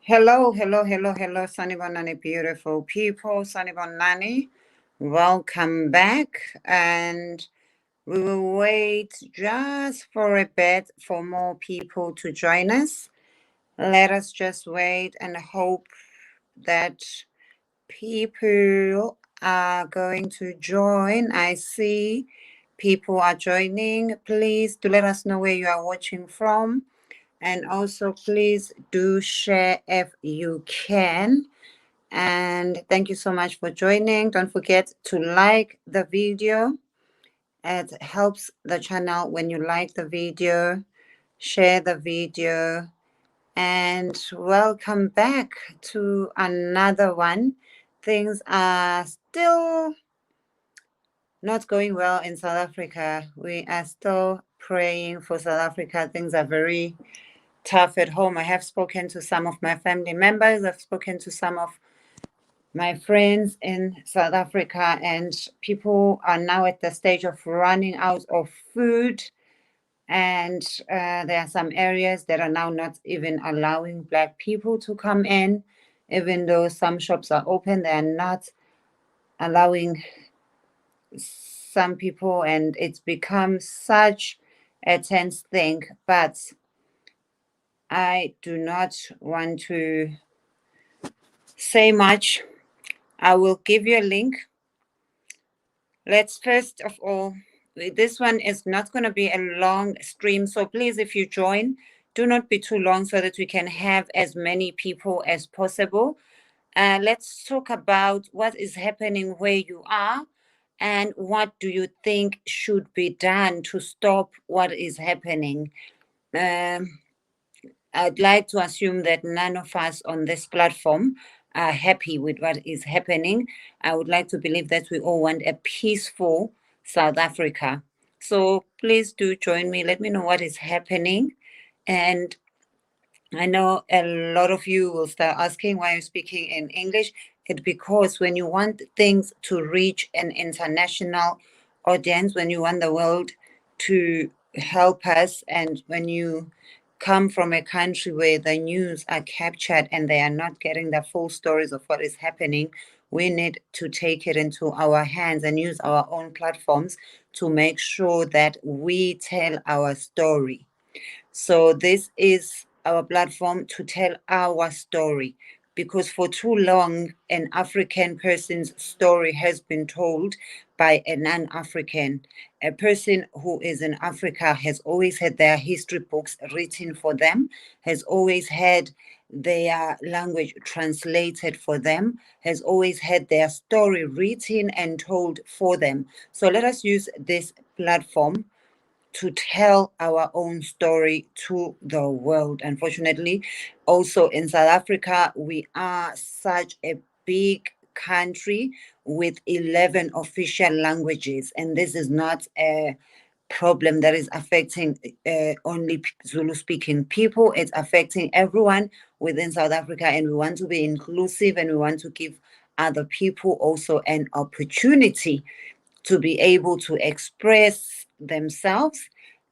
Hello, hello, hello, hello, Sanibonani, beautiful people. Sanibonani, welcome back. And we will wait just for a bit for more people to join us. Let us just wait and hope that people are going to join. I see people are joining. Please do let us know where you are watching from. And also, please do share if you can. And thank you so much for joining. Don't forget to like the video. It helps the channel when you like the video, share the video, and welcome back to another one. Things are still not going well in South Africa. We are still praying for South Africa. Things are very tough at home. I have spoken to some of my family members. I've spoken to some of my friends in South Africa, and people are now at the stage of running out of food. And there are some areas that are now not even allowing Black people to come in, even though some shops are open, they are not allowing some people, and it's become such a tense thing. But I do not want to say much. I will give you a link. Let's first of all, this one is not going to be a long stream. So please, if you join, do not be too long so that we can have as many people as possible. Let's talk about what is happening where you are and what do you think should be done to stop what is happening. I'd like to assume that none of us on this platform are happy with what is happening. I would like to believe that we all want a peaceful South Africa. So please do join me. Let me know what is happening. And I know a lot of you will start asking why I'm speaking in English. It's because when you want things to reach an international audience, when you want the world to help us, and when you come from a country where the news are captured and they are not getting the full stories of what is happening, we need to take it into our hands and use our own platforms to make sure that we tell our story. So this is our platform to tell our story, because for too long an African person's story has been told by a non-African. A person who is in Africa has always had their history books written for them, has always had their language translated for them, has always had their story written and told for them. So let us use this platform to tell our own story to the world. Unfortunately, also in South Africa, we are such a big country with 11 official languages, and this is not a problem that is affecting only Zulu speaking people. It's affecting everyone within South Africa, and we want to be inclusive, and we want to give other people also an opportunity to be able to express themselves.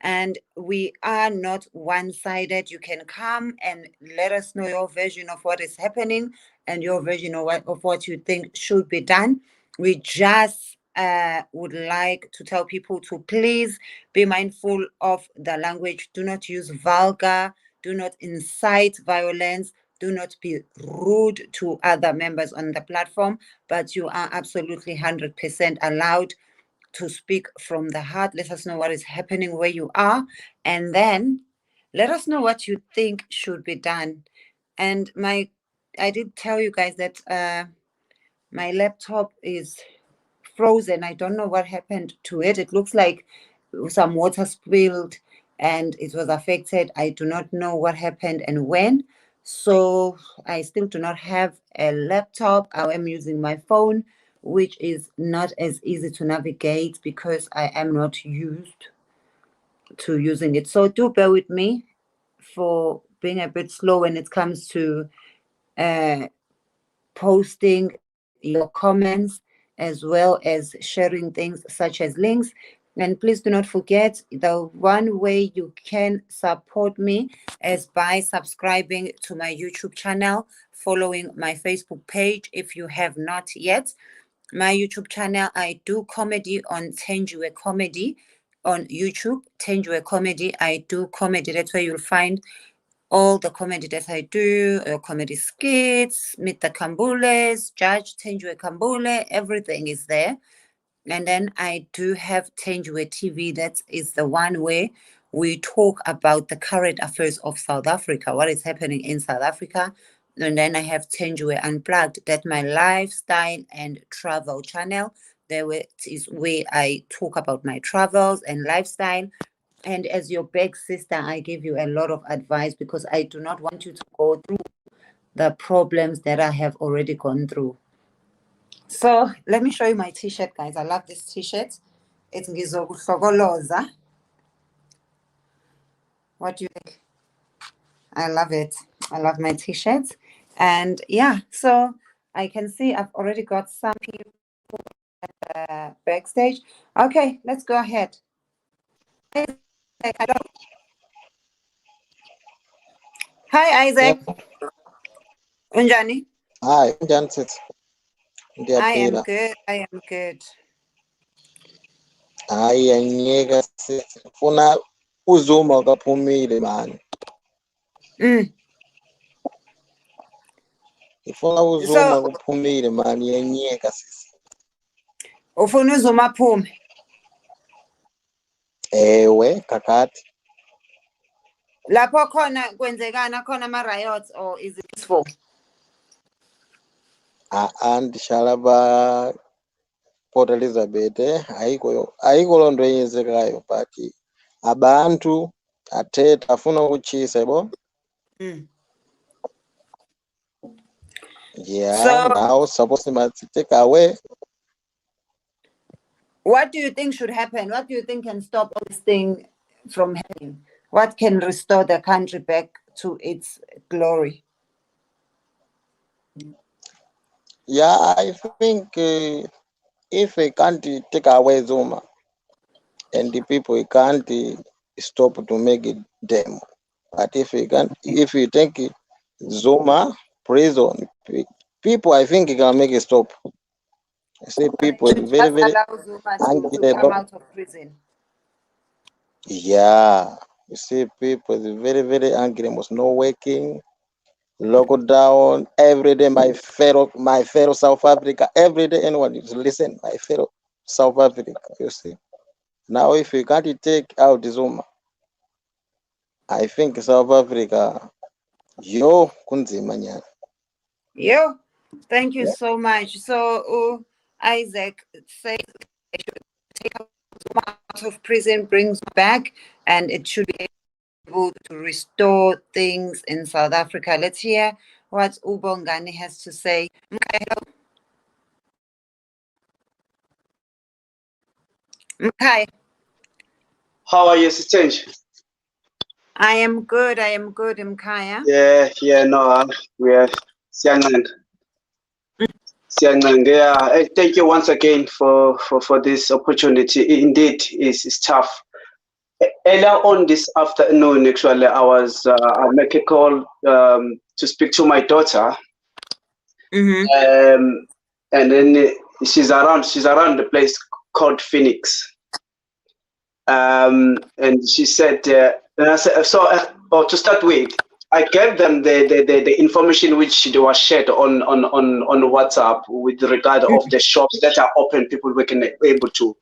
And we are not one-sided. You can come and let us know your version of what is happening and your version of what you think should be done. We just would like to tell people to please be mindful of the language. Do not use vulgar, do not incite violence, do not be rude to other members on the platform, but you are absolutely 100% allowed to speak from the heart. Let us know what is happening where you are, and then let us know what you think should be done. And I did tell you guys that my laptop is frozen. I don't know what happened to it. It looks like some water spilled and it was affected. I do not know what happened and when. So I still do not have a laptop. I am using my phone, which is not as easy to navigate because I am not used to using it. So do bear with me for being a bit slow when it comes to posting your comments as well as sharing things such as links. And please do not forget, the one way you can support me is by subscribing to my YouTube channel, following my Facebook page if you have not yet. My YouTube channel, I do comedy on Tenjue Comedy on YouTube. Tenjue Comedy, I do comedy. That's where you'll find all the comedy that I do, comedy skits, Meet the Kambules, Judge Tenjue Kambule, everything is there. And then I do have Tenjue TV. That is the one way we talk about the current affairs of South Africa, what is happening in South Africa. And then I have Tenjue Unplugged, that's my lifestyle and travel channel. There is where I talk about my travels and lifestyle. And as your big sister, I give you a lot of advice because I do not want you to go through the problems that I have already gone through. So let me show you my t-shirt, guys. I love this t-shirt. It's Ngizokuhlokoloza. What do you think? I love it. I love my t-shirts. And yeah, so I can see I've already got some people backstage. Okay, let's go ahead. Hello. Hi, Isaac. Unjani? Hi, unjani sis? I am Ngiyaphila. good. I am good. Hayi yanyeka sis. Ufuna uzuma kaphumile man. Ifuna uzuma So, kuphumile man yanyeka sis. ufuna uzuma aphume? Ewe, kakade. Lapho khona kwenzekana khona ama-riots or is it peaceful? Ndihlala ba Port Elizabeth ayikho loo nto eyenzekayo but abantu athetha afuna ukutshisa yabo. Yeah, So, now supposed to take away. what do you think should happen? What do you think can stop this thing from happening? What can restore the country back to its glory? Yeah, I think if we can't take away Zuma and the people, we can't stop to make it them. But if we take Zuma prison, people, I think it can make it stop. I say people Should very, just very allow Zuma to angry come about. out of prison. Yeah, you see people is very, very angry. Almost no working, lockdown every day. My fellow South Africa. Every day, anyone is listen. My fellow South Africa. You see. Now, if we can't take out Zuma, I think South Africa, yo, kunzima nyana. Yo, thank you so much. So, Isaac says they should take Zuma out of prison, brings back, and it should be able to restore things in South Africa. Let's hear what Ubongani has to say. Mkai. How are you, Sistenj? I am good. I am good, Mkaya. We are Siangand. Yeah, thank you once again for this opportunity. Indeed, it's tough. Earlier on this afternoon, actually, I was I make a call to speak to my daughter, and then she's around the place called Phoenix. And she said, and I said, so to start with, I gave them the information which they were shared on WhatsApp with regard of the shops that are open. People we can able to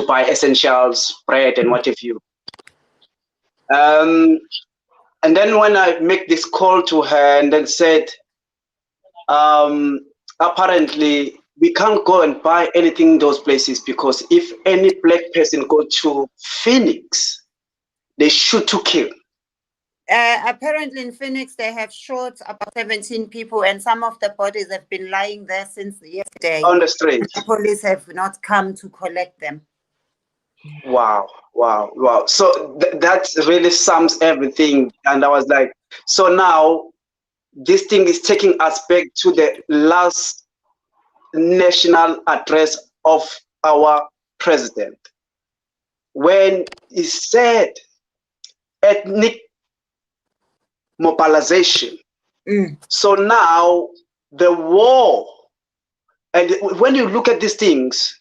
buy essentials, bread, and what have you. And then when I make this call to her, and then said, apparently we can't go and buy anything in those places because if any black person go to Phoenix, they shoot to kill. Apparently in Phoenix, they have shot about 17 people and some of the bodies have been lying there since yesterday. On the street. The police have not come to collect them. Wow. So that really sums everything. And I was like, so now this thing is taking us back to the last national address of our president. when he said ethnic mobilization. So now the war, and when you look at these things,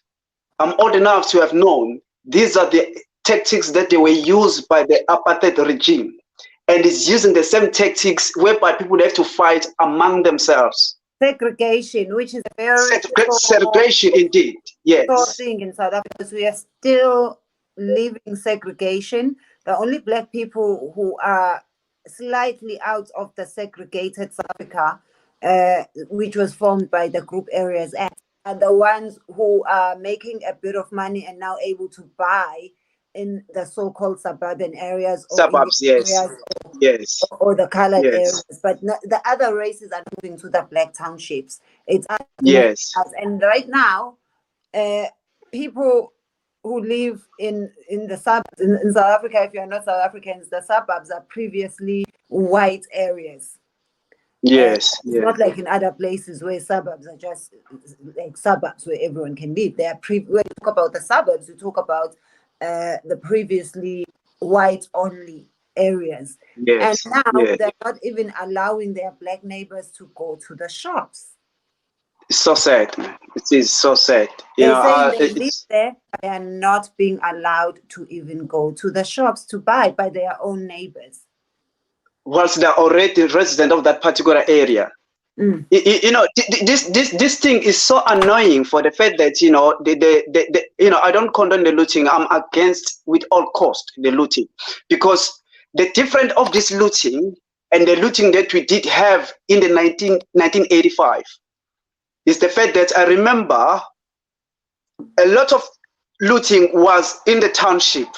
I'm old enough to have known these are the tactics that they were used by the apartheid regime, and it's using the same tactics whereby people have to fight among themselves. Segregation, which is a very segregation indeed. Yes. Thing in South Africa, because we are still living segregation. The only black people who are slightly out of the segregated South Africa, which was formed by the Group Areas Act, are the ones who are making a bit of money and now able to buy in the so-called suburban areas or suburbs, yes, areas yes, or the colored yes. areas, but the other races are moving to the black townships. It's yes, and right now, people who live in the suburbs in South Africa, if you're not South Africans, the suburbs are previously white areas. Yes, it's not like in other places where suburbs are just like suburbs where everyone can live. They are when you talk about the suburbs, you talk about the previously white only areas. yes, And now yes. they're not even allowing their black neighbors to go to the shops. It's so sad, man. It is so sad. They say they live there, but they are not being allowed to even go to the shops to buy by their own neighbors. Whilst they're already resident of that particular area. You know, this thing is so annoying for the fact that, you know, you know, I don't condone the looting. I'm against with all cost the looting, because the difference of this looting and the looting that we did have in the 1985 is the fact that I remember a lot of looting was in the township,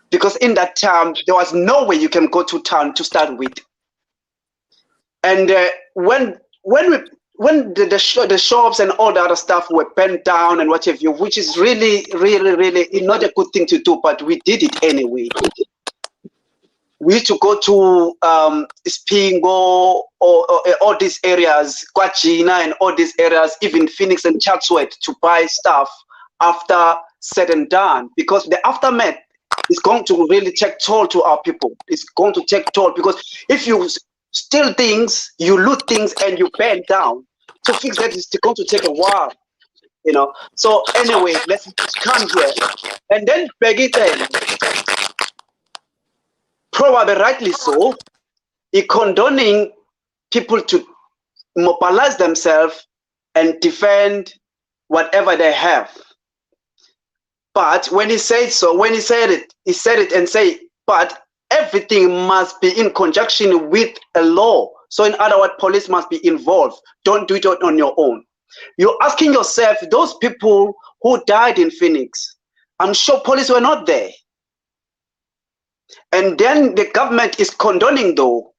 because in that town there was no way you can go to town to start with. And when the shops and all the other stuff were burnt down and what have you, which is really not a good thing to do, but we did it anyway. We used to go to Spingo or all these areas, Kwajina and all these areas, even Phoenix and Chatsworth, to buy stuff after said and done, because the aftermath is going to really take toll to our people. It's going to take toll, because if you steal things, you loot things, and you burn down, to fix that is going to take a while, you know. So anyway, let's come here. And then Peggy said, probably rightly so, he condoning people to mobilize themselves and defend whatever they have. But when he said so, when he said it and say, but everything must be in conjunction with a law. So in other words, police must be involved. Don't do it on your own. You're asking yourself, those people who died in Phoenix, I'm sure police were not there. And then the government is condoning, though.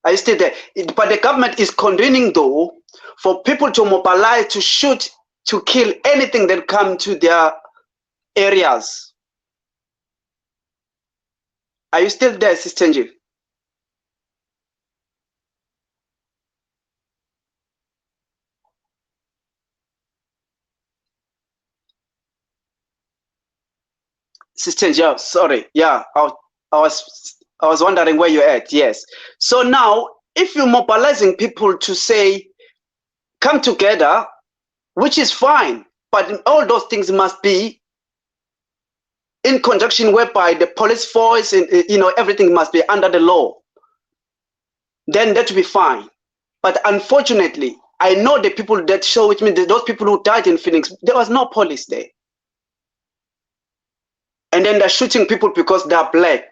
I stay there. But the government is condoning, though, for people to mobilize, to shoot, to kill anything that come to their areas. Are you still there, Sister Nji? Sister Nji, sorry. Yeah, I was wondering where you're at. Yes. So now, if you're mobilizing people to say, come together, which is fine, but all those things must be in conjunction, whereby the police force and, you know, everything must be under the law. Then that will be fine. But unfortunately, I know the people that show with me, those people who died in Phoenix, there was no police there. And then they're shooting people because they're black.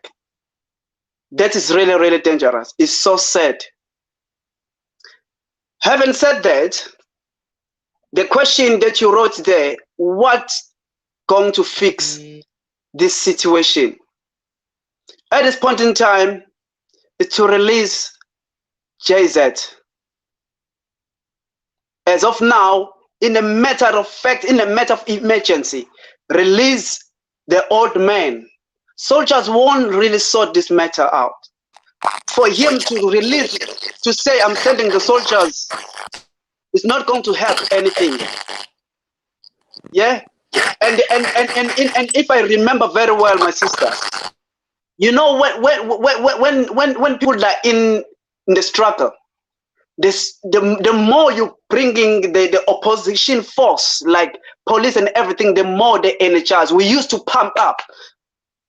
That is really dangerous. It's so sad. Having said that, the question that you wrote there, what's going to fix this situation? At this point in time, is to release JZ. As of now, in a matter of fact, in a matter of emergency, release the old man. Soldiers won't really sort this matter out. For him to release, to say, I'm sending the soldiers, it's not going to help anything. Yeah? And if I remember very well, my sister, you know, when people are in the struggle, the more you bringing the opposition force, like police and everything, the more they energize. We used to pump up.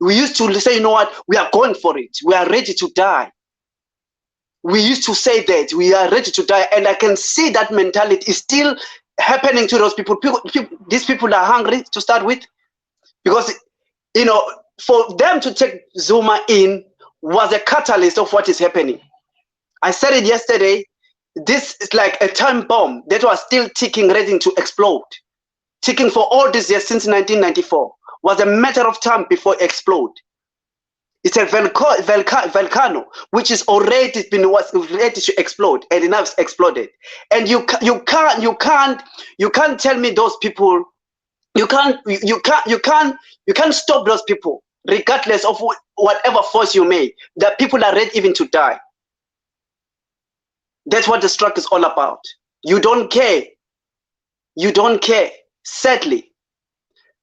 We used to say, you know what, we are going for it. We are ready to die. We used to say that we are ready to die, and I can see that mentality is still happening to those people. These people are hungry to start with, because, you know, for them to take Zuma in was a catalyst of what is happening. I said it yesterday. This is like a time bomb that was still ticking, ready to explode. Ticking for all these years since 1994. Was a matter of time before it explode. It's a volcano which is already been was ready to explode, and now it's exploded. And you can't tell me those people. You can't stop those people, regardless of whatever force you may. That people are ready even to die. That's what the struggle is all about. You don't care. You don't care. Sadly,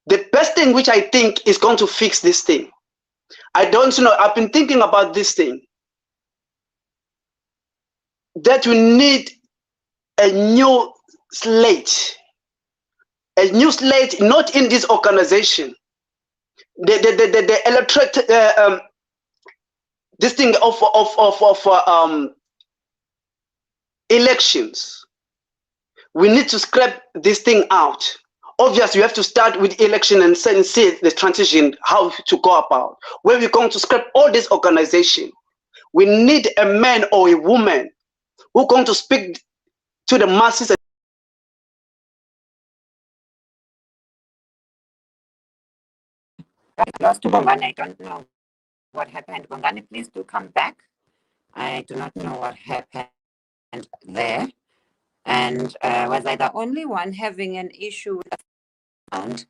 the best thing which I think is going to fix this thing, I don't know, I've been thinking about this thing, that we need a new slate. A new slate, not in this organization. The electorate, this thing of elections. We need to scrap this thing out. Obviously, you have to start with election and see the transition, how to go about. Where we're going to scrap all this organization. We need a man or a woman who's going to speak to the masses. I lost Bongani. I don't know what happened. Bongani, please do come back. I do not know what happened there. And was I the only one having an issue with the sound,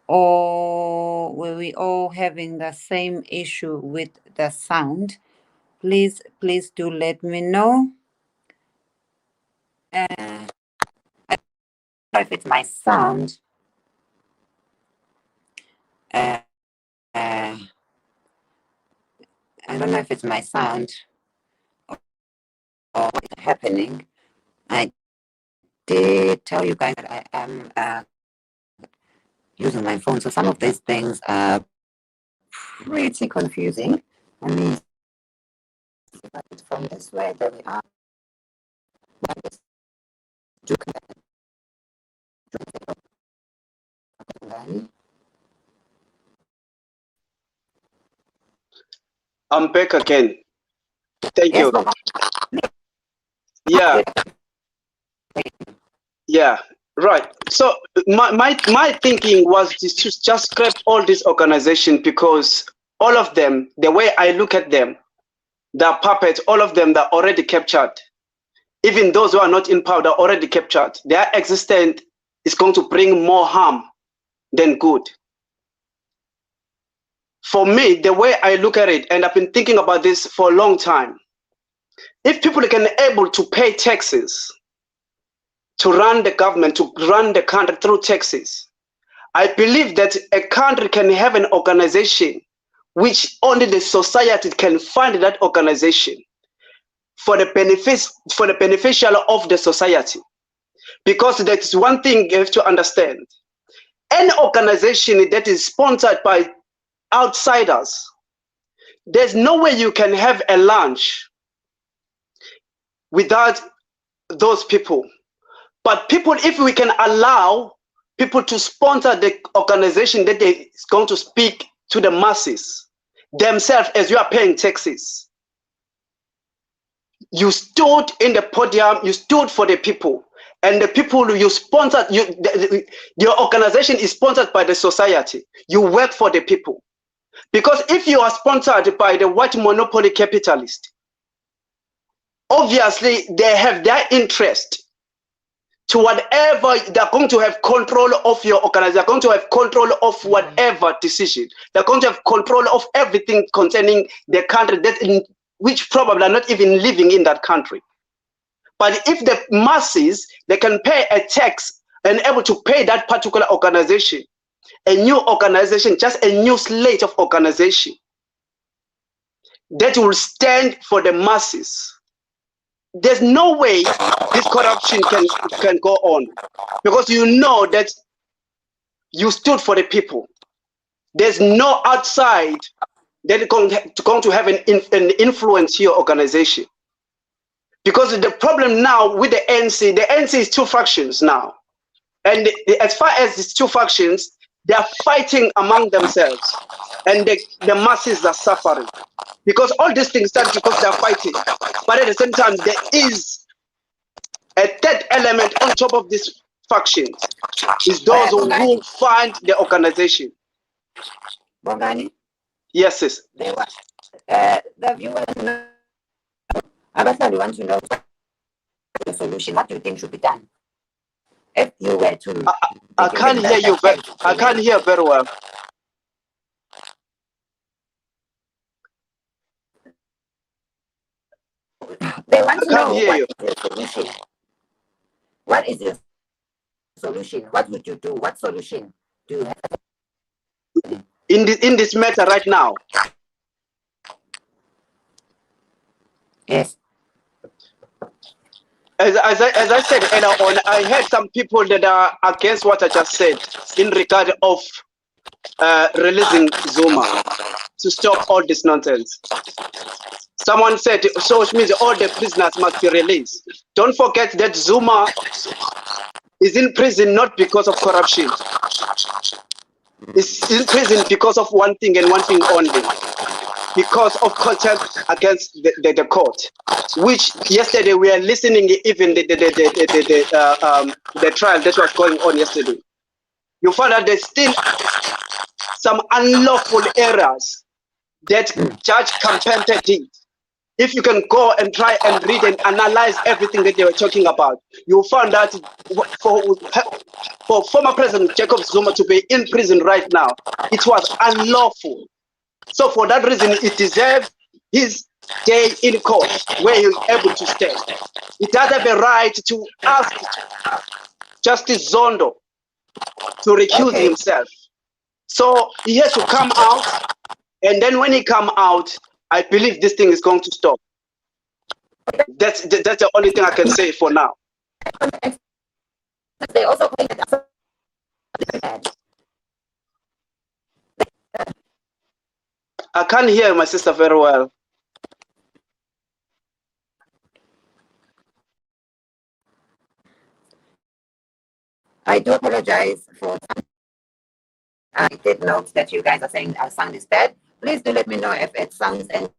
or were we all having the same issue with the sound? Please do let me know. I don't know if it's my sound. I don't know if it's my sound or what's happening. I did tell you guys that I am using my phone, so some of these things are pretty confusing. I mean, from this way, there we are. I'm back again. Thank you. Yeah. Yeah. Right. So my thinking was to just scrap all this organization, because all of them, the way I look at them, the puppets, all of them, they're already captured. Even those who are not in power, they're already captured. Their existence is going to bring more harm than good. For me, the way I look at it, and I've been thinking about this for a long time, if people can able to pay taxes, to run the government, to run the country through taxes, I believe that a country can have an organization which only the society can fund that organization for the beneficial of the society. Because that's one thing you have to understand. Any organization that is sponsored by outsiders, there's no way you can have a lunch without those people. But people, if we can allow people to sponsor the organization that is going to speak to the masses themselves, as you are paying taxes, you stood in the podium, you stood for the people, and the people you sponsored, your organization is sponsored by the society. You work for the people. Because if you are sponsored by the white monopoly capitalist, obviously they have their interest to whatever, they're going to have control of your organization, they're going to have control of whatever decision, they're going to have control of everything concerning the country, which probably are not even living in that country. But if the masses, they can pay a tax and able to pay that particular organization, a new organization, just a new slate of organization that will stand for the masses. There's no way this corruption can go on, because you know that you stood for the people. There's no outside that is going to have an influence your organization. Because the problem now with the ANC is two factions now. And as far as these two factions, they are fighting among themselves. And the masses are suffering. Because all these things start because they are fighting. But at the same time, there is a third element on top of these factions. Is those who fund the organization. Bongani? Yes, yes. The viewers know. Abasali want to know the solution. What do you think should be done? If you were to... I can't hear you. I can't hear very well. They want to know what is the solution. What is your solution? What would you do? What solution do you have? In this matter right now? Yes. As I said earlier on, I heard some people that are against what I just said in regard of releasing Zuma to stop all this nonsense. Someone said, so it means all the prisoners must be released. Don't forget that Zuma is in prison not because of corruption. He's in prison because of one thing and one thing only. Because of contempt against the court, which yesterday we are listening even the trial that was going on yesterday. You found that there's still some unlawful errors that Judge Campente did. If you can go and try and read and analyze everything that they were talking about, you found that for former President Jacob Zuma to be in prison right now, it was unlawful. So for that reason, it deserves his day in court where he's able to stand. He does have a right to ask Justice Zondo to recuse himself. So he has to come out, and then when he come out, I believe this thing is going to stop. That's the only thing I can say for now. They also I can't hear my sister very well. I do apologize for... I did note that you guys are saying our sound is bad. Please do let me know if it sounds any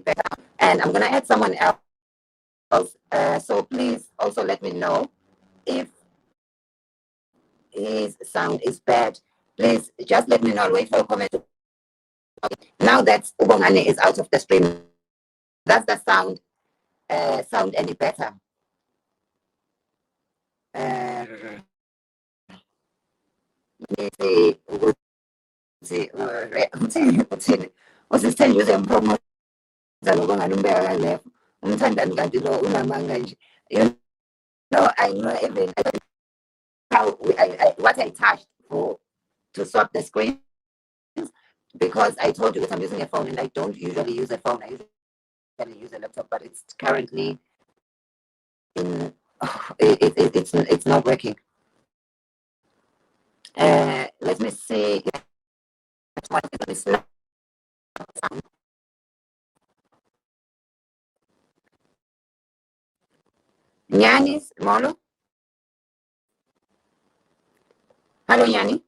better. And I'm going to add someone else. So please also let me know if his sound is bad. Please just let me know. I'll wait for a comment. Now that Ubongane is out of the stream, does the sound sound any better? I know even how what I touched to swap the screen, because I told you that I'm using a phone and I don't usually use a phone. I usually use a laptop, but it's currently in it's not working. Let me see. Nyanis Molo. Hello, Nyani.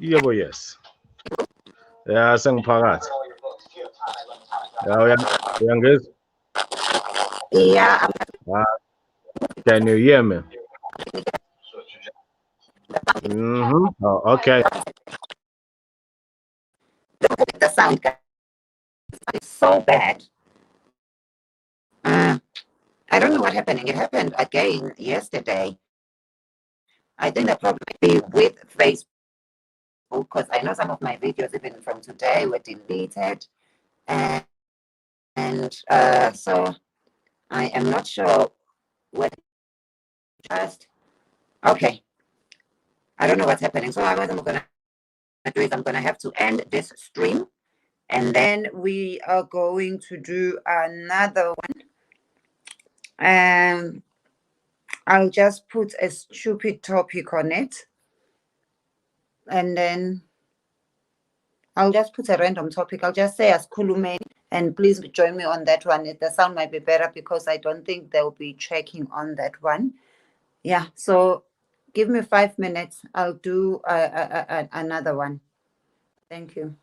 Yebo, yes. Ya sengiphakathi. Ya uyangizwa? Yeah, Can you hear me? Oh, okay. the sound is so bad. I don't know what happened. It happened again yesterday. I think the problem may be with Facebook, because I know some of my videos, even from today, were deleted. And And so I am not sure what just okay. I don't know what's happening. So what I'm gonna do is I'm gonna have to end this stream, and then we are going to do another one. I'll just put a stupid topic on it, and then I'll just put a random topic. I'll just say Asikhulume, and please join me on that one. The sound might be better because I don't think they'll be checking on that one. Yeah, so give me 5 minutes. I'll do another one. Thank you.